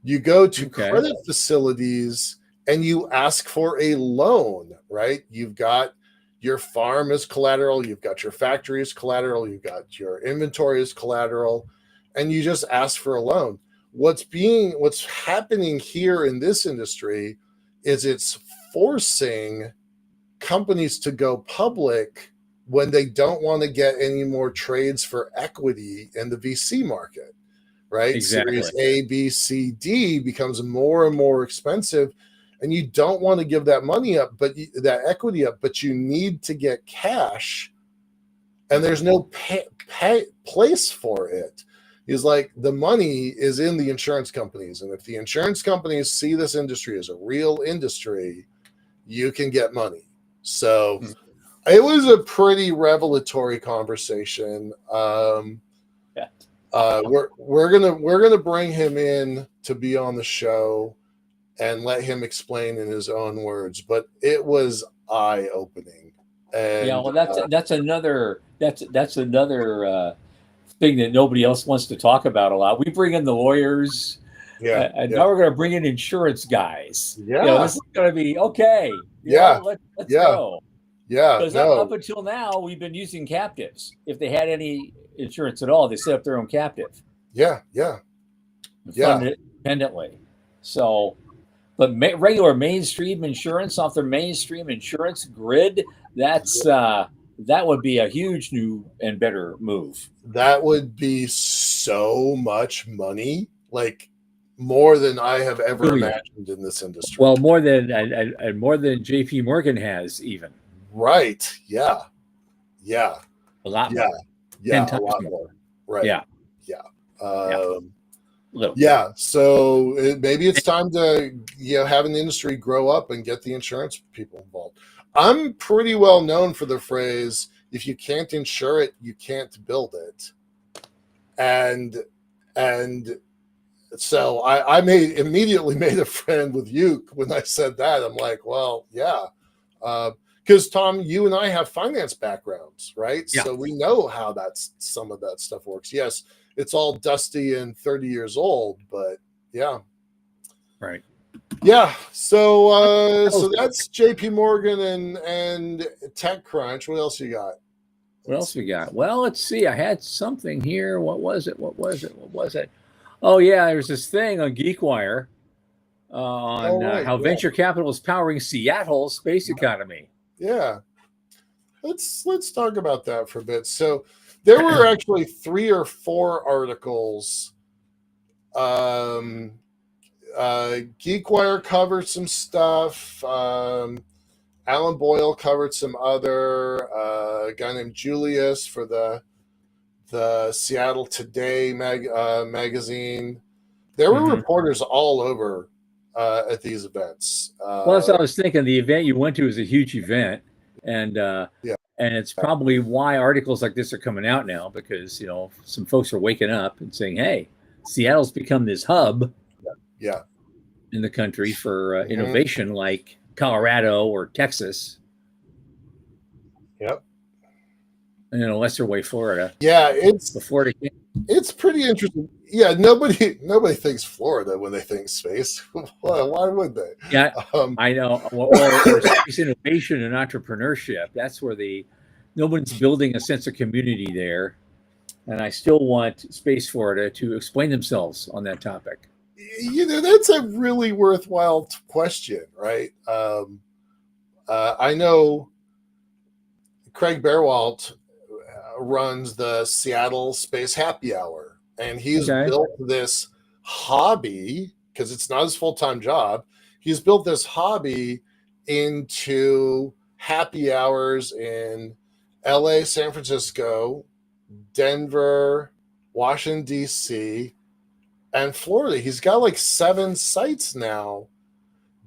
You go to credit facilities and you ask for a loan, right? You've got your farm as collateral, you've got your factory as collateral, you've got your inventory as collateral, and you just ask for a loan. What's happening here in this industry is it's forcing companies to go public when they don't want to get any more trades for equity in the VC market, right? Exactly. Series A, B, C, D becomes more and more expensive, and you don't want to give that money up, but that equity up, but you need to get cash, and there's no place for it. He's like, the money is in the insurance companies, and if the insurance companies see this industry as a real industry, you can get money. So it was a pretty revelatory conversation. We're gonna bring him in to be on the show and let him explain in his own words. But it was eye opening. Yeah, well, that's another thing that nobody else wants to talk about a lot. We bring in the lawyers. And now we're going to bring in insurance guys. Yeah. This is going to be okay. Let's go. Yeah. Because up until now, we've been using captives. If they had any insurance at all, they set up their own captive. Yeah. Funded it independently. So, but regular mainstream insurance off their mainstream insurance grid, that would be a huge new and better move. That would be so much money, like more than I have ever imagined in this industry. Well, more than JP Morgan has even. Right. Yeah. A lot more. Yeah. A lot more. Right. Yeah. So maybe it's time to have an industry grow up and get the insurance people involved. I'm pretty well known for the phrase, if you can't insure it, you can't build it. and and so I immediately made a friend with Uke when I said that. I'm like, well, yeah, because Tom, you and I have finance backgrounds, right? Yeah. So we know how some of that stuff works. Yes, it's all dusty and 30 years old, but yeah. Right. Yeah, so that's J.P. Morgan and TechCrunch. What else you got? What else we got? Well, let's see. I had something here. What was it? What was it? What was it? Oh yeah, there's this thing on GeekWire on Oh right, how yeah, venture capital is powering Seattle's space economy. yeah. Let's talk about that for a bit. So there were actually 3 or 4 articles. Um, GeekWire covered some stuff. Alan Boyle covered some other. A guy named Julius for the Seattle Today magazine. There were reporters all over at these events. Well, that's what I was thinking. The event you went to is a huge event, and Yeah, it's probably why articles like this are coming out now, because some folks are waking up and saying, "Hey, Seattle's become this hub yeah, in the country for Mhm. innovation, like Colorado or Texas, Yep. and in a lesser way, Florida." Yeah, Before it it's pretty interesting. Yeah, nobody thinks Florida when they think space. Why would they? Yeah, I know. Or space innovation and entrepreneurship. That's where no one's building a sense of community there. And I still want Space Florida to explain themselves on that topic. That's a really worthwhile question, right? I know Craig Bearwalt runs the Seattle Space Happy Hour, and he's built this hobby, because it's not his full-time job. He's built this hobby into happy hours in LA, San Francisco, Denver, Washington, D.C., and Florida. He's got like 7 sites now.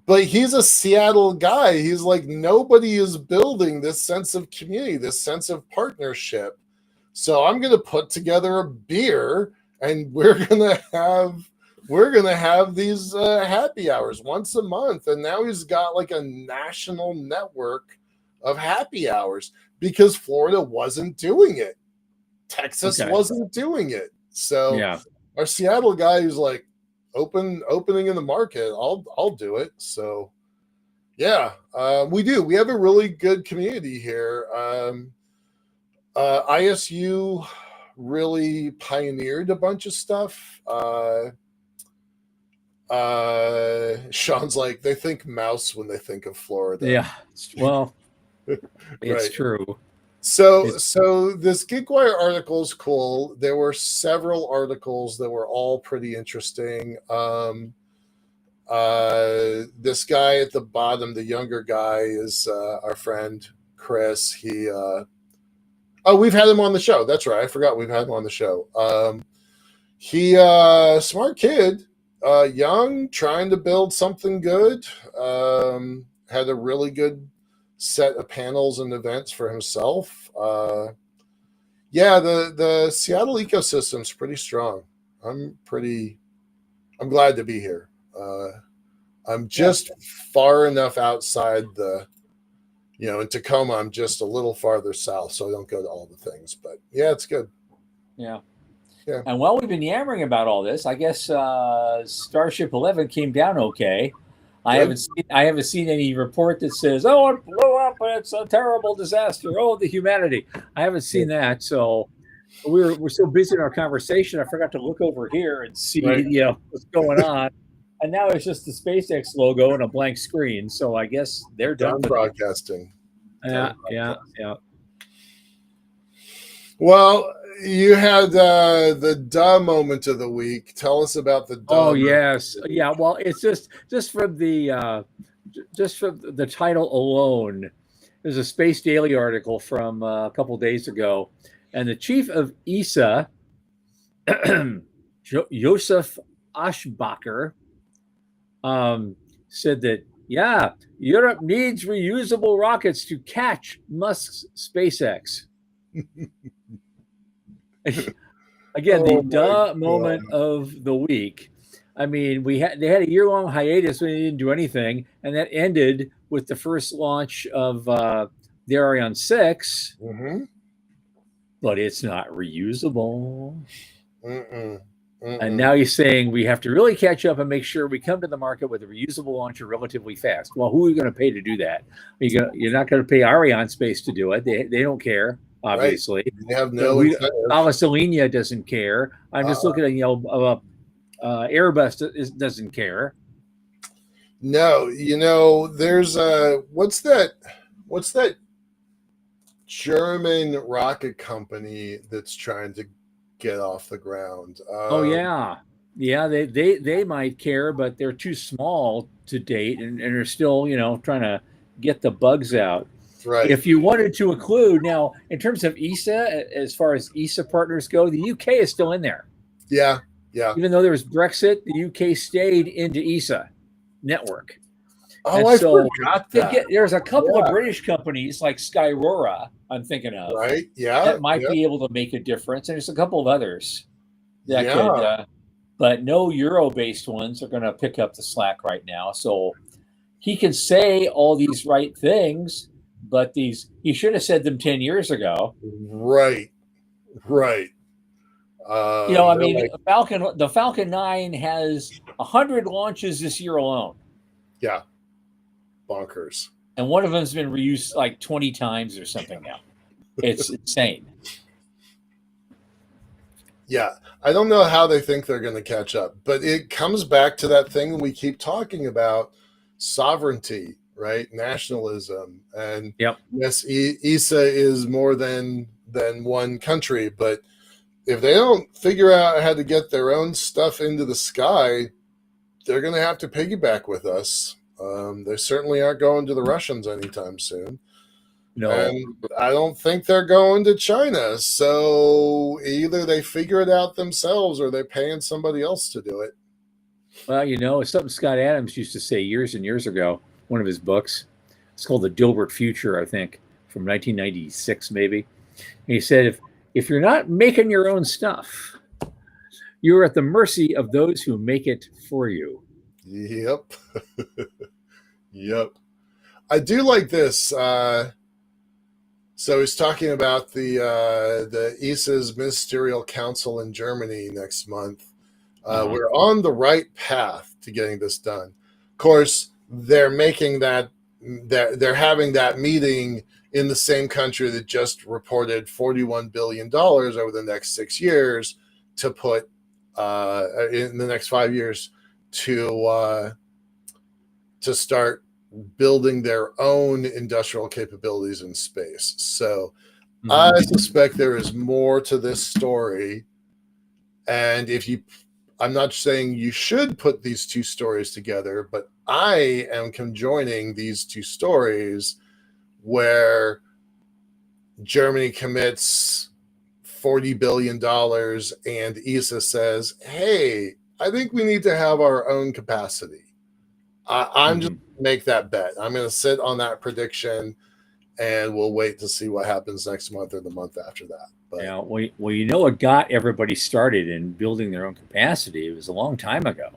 But he's a Seattle guy. He's like, nobody is building this sense of community, this sense of partnership. So I'm going to put together a beer, and we're going to have these happy hours once a month. And now he's got like a national network of happy hours because Florida wasn't doing it. Texas wasn't doing it. So our Seattle guy who's like, opening in the market, I'll do it. So yeah, we do. We have a really good community here. ISU really pioneered a bunch of stuff. Sean's like, they think mouse when they think of Florida. Yeah, well, it's right. true. So this GeekWire article is cool. There were several articles that were all pretty interesting. This guy at the bottom, the younger guy, is our friend Chris. We've had him on the show. That's right. I forgot we've had him on the show. He smart kid, young, trying to build something good. Had a really good set of panels and events for himself. The Seattle ecosystem's pretty strong. I'm glad to be here. I'm just far enough outside in Tacoma, I'm just a little farther south, so I don't go to all the things. But yeah, it's good. Yeah. Yeah. And while we've been yammering about all this, I guess Starship 11 came down okay. I haven't seen any report that says, "Oh, it blew up and it's a terrible disaster. Oh, the humanity." I haven't seen that. So we're so busy in our conversation, I forgot to look over here and see what's going on. And now it's just the SpaceX logo and a blank screen. So I guess they're done broadcasting. Yeah. Well, you had the duh moment of the week. Tell us about the duh. Oh yes, yeah. Well, it's just for the title alone. There's a Space Daily article from a couple days ago, and the chief of ESA, Joseph Aschbacher, said that Europe needs reusable rockets to catch Musk's SpaceX. Again, the Oh my duh god. moment of the week. I mean, they had a year-long hiatus when they didn't do anything, and that ended with the first launch of the Ariane 6, Mm-hmm. but it's not reusable. Mm-mm. And Mm-mm. now he's saying we have to really catch up and make sure we come to the market with a reusable launcher relatively fast. Well, who are you going to pay to do that? You're not going to pay Ariane Space to do it. They don't care, Right. obviously. They have no incentive. Alessandria doesn't care. I'm just Uh-uh. looking at Airbus doesn't care. No, there's what's that German rocket company that's trying to get off the ground? Oh yeah. They might care, but they're too small to date, and are still trying to get the bugs out. Right. If you wanted to include now in terms of ESA, as far as ESA partners go, the UK is still in there. Yeah. Yeah. Even though there was Brexit, the UK stayed into ESA network. Oh, And I so forgot that. there's a couple of Yeah. British companies like Skyrora I'm thinking of Right. Yeah. that might Yeah. be able to make a difference. And there's a couple of others that could, Yeah. but no Euro-based ones are going to pick up the slack right now. So he can say all these right things, but he should have said them 10 years ago. Right. Right. I They're mean, like, the Falcon 9 has 100 launches this year alone, yeah, bonkers. and one of them's been reused like 20 times or something now. It's insane. Yeah, I don't know how they think they're going to catch up, but it comes back to that thing we keep talking about: sovereignty, right? Nationalism, and Yep. yes, ESA is more than one country, but if they don't figure out how to get their own stuff into the sky, they're going to have to piggyback with us. They certainly aren't going to the Russians anytime soon. No. And I don't think they're going to China. So either they figure it out themselves or they're paying somebody else to do it. Well, it's something Scott Adams used to say years and years ago, one of his books. It's called The Dilbert Future, I think, from 1996, maybe. And he said, if you're not making your own stuff, you're at the mercy of those who make it for you. Yep. Yep. I do like this. So he's talking about the ESA's Ministerial Council in Germany next month. We're on the right path to getting this done. Of course, they're making they're having that meeting in the same country that just reported $41 billion over the next 6 years to put in the next 5 years to start building their own industrial capabilities in space. So I suspect there is more to this story. And I'm not saying you should put these two stories together, but I am conjoining these two stories where Germany commits $40 billion and ESA says, hey, I think we need to have our own capacity. I'm just going to make that bet. I'm going to sit on that prediction, and we'll wait to see what happens next month or the month after that. But yeah, well, what got everybody started in building their own capacity? It was a long time ago,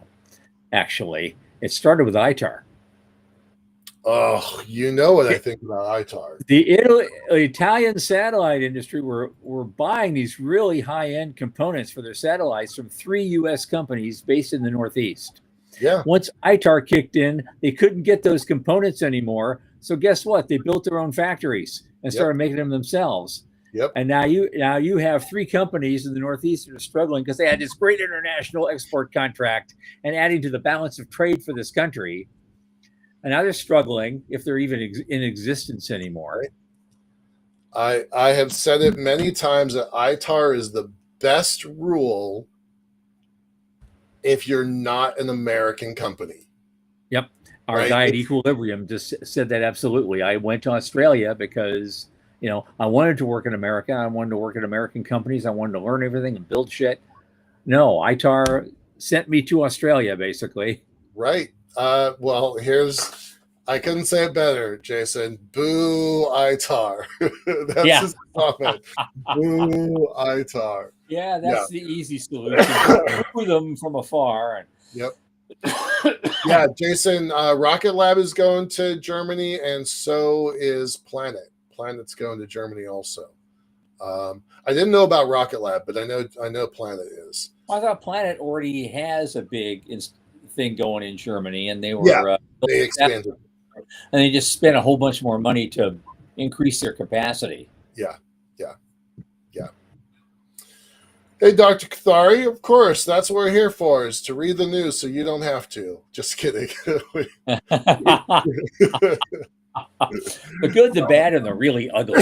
actually. It started with ITAR. oh, you know what I think about ITAR. The Italian satellite industry were buying these really high-end components for their satellites from 3 U.S. companies based in the Northeast. Yeah. Once ITAR kicked in, they couldn't get those components anymore. So guess what? They built their own factories and started making them themselves. Yep. And now you have 3 companies in the Northeast that are struggling because they had this great international export contract and adding to the balance of trade for this country. And now they're struggling if they're even in existence anymore. I have said it many times that ITAR is the best rule if you're not an American company. Yep. Our guy at Equilibrium just said that absolutely. I went to Australia because, I wanted to work in America. I wanted to work at American companies. I wanted to learn everything and build shit. No, ITAR sent me to Australia, basically. Right. Well, here's I couldn't say it better, Jason. Boo Itar. That's Yeah. his comment. Boo Itar. Yeah, Yeah. that's the easy solution. Just boo them from afar. Yep. Yeah, Jason, Rocket Lab is going to Germany, and so is Planet. Planet's going to Germany also. I didn't know about Rocket Lab, but I know Planet is. I thought Planet already has a big thing going in Germany, and they Yeah, were they expanded. and they just spent a whole bunch more money to increase their capacity. Yeah, yeah, yeah. Hey, Dr. Cathari, of course, that's what we're here for, is to read the news so you don't have to. Just kidding. The good, the bad, and the really ugly.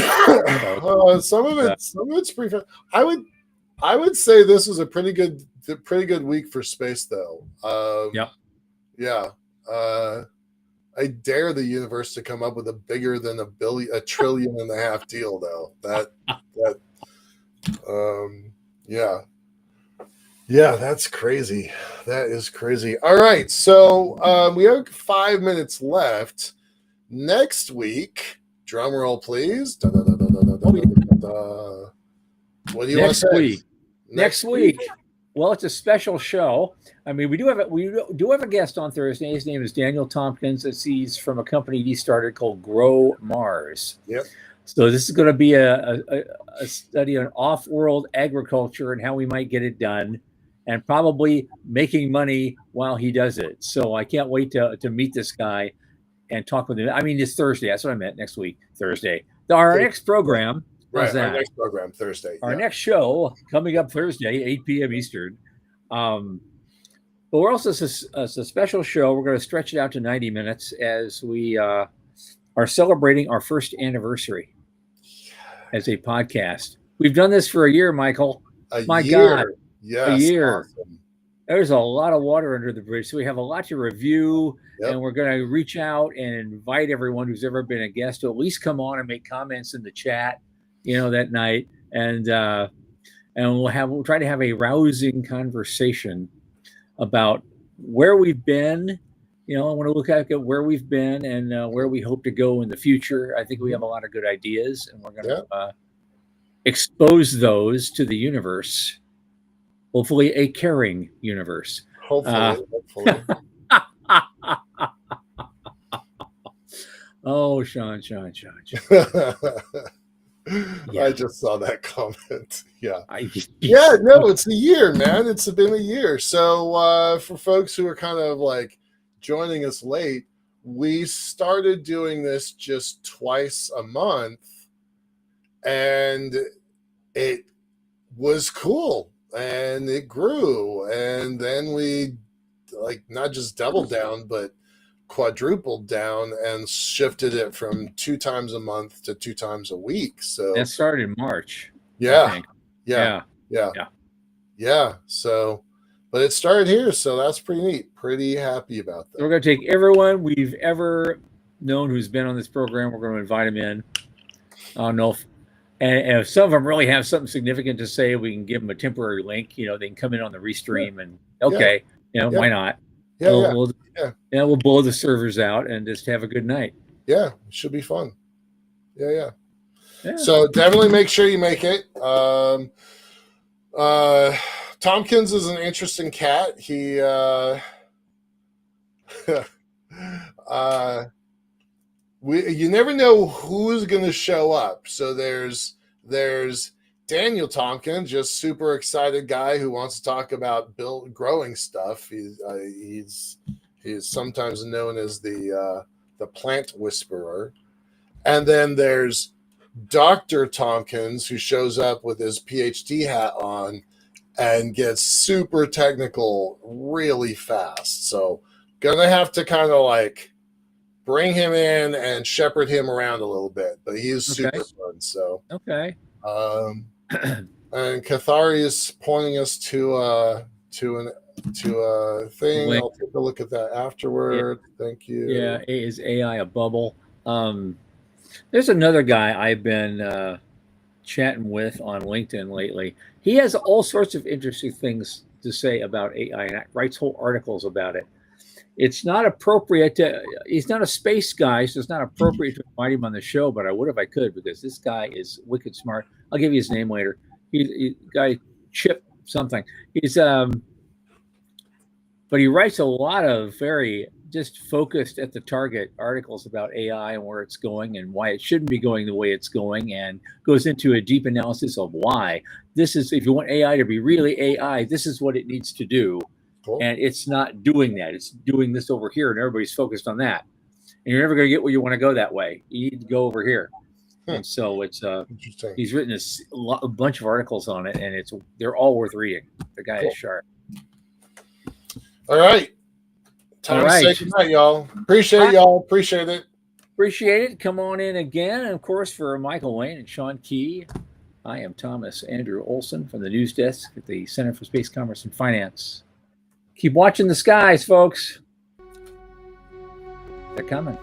Some of it's pretty fun. I would say this was a pretty good week for space, though. Yep. Yeah. I dare the universe to come up with a bigger than $1.5 trillion deal, though. Yeah. Yeah, that's crazy. That is crazy. All right, so we have 5 minutes left. Next week, drum roll, please. What do you want to say? Next week. Well, it's a special show. I mean, we do have a guest on Thursday. His name is Daniel Tompkins. He's from a company he started called Grow Mars. Yep. So this is going to be a study on off-world agriculture and how we might get it done, and probably making money while he does it. So I can't wait to meet this guy and talk with him. I mean, it's Thursday. That's what I meant. Next week, Thursday. Our next program. Right. Our next program, Thursday. Our next show coming up Thursday, 8 p.m. Eastern. But we're also a special show. We're going to stretch it out to 90 minutes as we are celebrating our first anniversary as a podcast. We've done this for a year, Michael. My God. Yes, a year. Awesome. There's a lot of water under the bridge. So we have a lot to review, and we're going to reach out and invite everyone who's ever been a guest to at least come on and make comments in the chat, that night. And we'll try to have a rousing conversation about where we've been. I want to look at where we've been and where we hope to go in the future. I think we have a lot of good ideas, and we're going to expose those to the universe. Hopefully a caring universe. Hopefully. Oh, Sean. Yeah. I just saw that comment. Yeah. No, it's a year, man. It's been a year. So for folks who are kind of like joining us late, we started doing this just twice a month, and it was cool. And it grew, and then we not just doubled down, but quadrupled down and shifted it from 2 times a month to 2 times a week. So that started in March. Yeah. So, but it started here, so that's pretty neat. Pretty happy about that. We're going to take everyone we've ever known who's been on this program. We're going to invite them in. I don't know if. And if some of them really have something significant to say, we can give them a temporary link. They can come in on the restream and why not? We'll blow the servers out and just have a good night. Yeah, it should be fun. Yeah. So definitely make sure you make it. Tompkins is an interesting cat. He you never know who's going to show up. So there's Daniel Tompkins, just super excited guy who wants to talk about growing stuff. He's sometimes known as the plant whisperer. And then there's Dr. Tompkins, who shows up with his PhD hat on and gets super technical really fast. So gonna have to kind of bring him in and shepherd him around a little bit, but he's super fun. So and Cathari is pointing us to a thing. Link. I'll take a look at that afterward. Thank you. Yeah, is AI a bubble? There's another guy I've been chatting with on LinkedIn lately. He has all sorts of interesting things to say about AI and writes whole articles about it. It's not appropriate to, he's not a space guy, so it's not appropriate to invite him on the show, but I would if I could, because this guy is wicked smart. I'll give you his name later. He's guy Chip something. He's but he writes a lot of very just focused at the target articles about AI and where it's going and why it shouldn't be going the way it's going, and goes into a deep analysis of why. This is, if you want AI to be really AI, this is what it needs to do. Cool. And it's not doing that. It's doing this over here, and everybody's focused on that. And you're never going to get where you want to go that way. You need to go over here. And so it's Interesting. he's written a bunch of articles on it, and they're all worth reading. The guy is sharp. All right. Time to say goodnight, y'all. Appreciate y'all. Appreciate it. Appreciate it. Come on in again. And of course, for Michael Wayne and Sean Key, I am Thomas Andrew Olson from the news desk at the Center for Space Commerce and Finance. Keep watching the skies, folks. They're coming.